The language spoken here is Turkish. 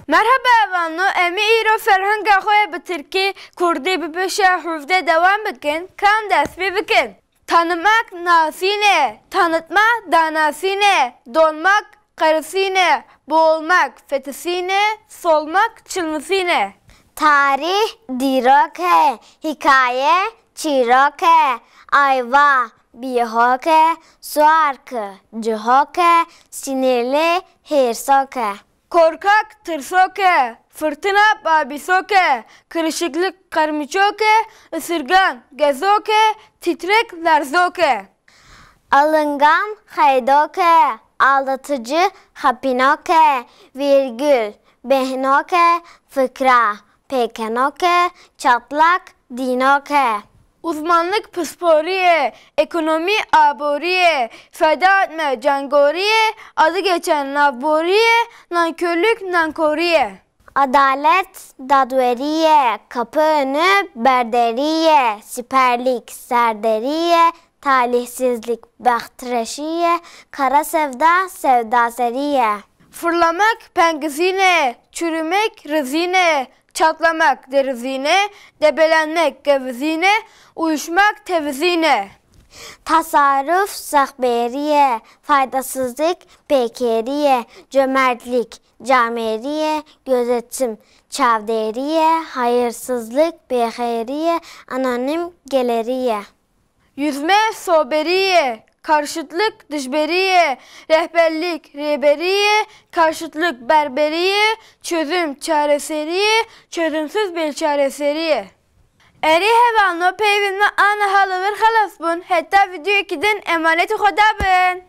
Merhaba evano, emi îro ferhenga xwe bi Tirkî, Kurdî bi pêşa hûvdê devam bikin, kam dest pê bikin. Tanımak nasîne, tanıtma danasîne, dolmak qarısîne, boğulmak fetisîne, solmak çılmısîne. Tarih dîrok e, hikaye çîrok e, ayva bîhok e, suark cihok e, sinirli hirsok e. Korkak tırsoke, fırtına babisoke, kırışıklık karmiçoke, ısırgan gezoke, titrek larzoke. Alıngan haydoke, aldatıcı hapinoke, virgül behnoke, fıkra pekenoke, çatlak dinoke. Uzmanlık pısporiye, ekonomi aboriye, feda etme cangoriye, adı geçen naboriye, nankörlük nankoriye. Adalet dadveriye, kapı önü berderiye, siperlik serderiye, talihsizlik bahtreşiye, kara sevda sevdaseriye. Fırlamak pengizine, çürümek rızine, çatlamak derizine, debelenmek gevizine, uyuşmak tevizine. Tasarruf sahberiye, faydasızlık pekeriye, cömertlik cameriye, gözetim çavderiye, hayırsızlık beheriye, anonim geleriye. Yüzme soberiye, karşıtlık dışberiye, rehberlik rehberiye, karşıtlık berberiye, çözüm çareseriye, çözümsüz bir çareseriye. Eri hevalno peyvimle ana halıvır halas bun, hatta video 2'den emaneti khoda bin.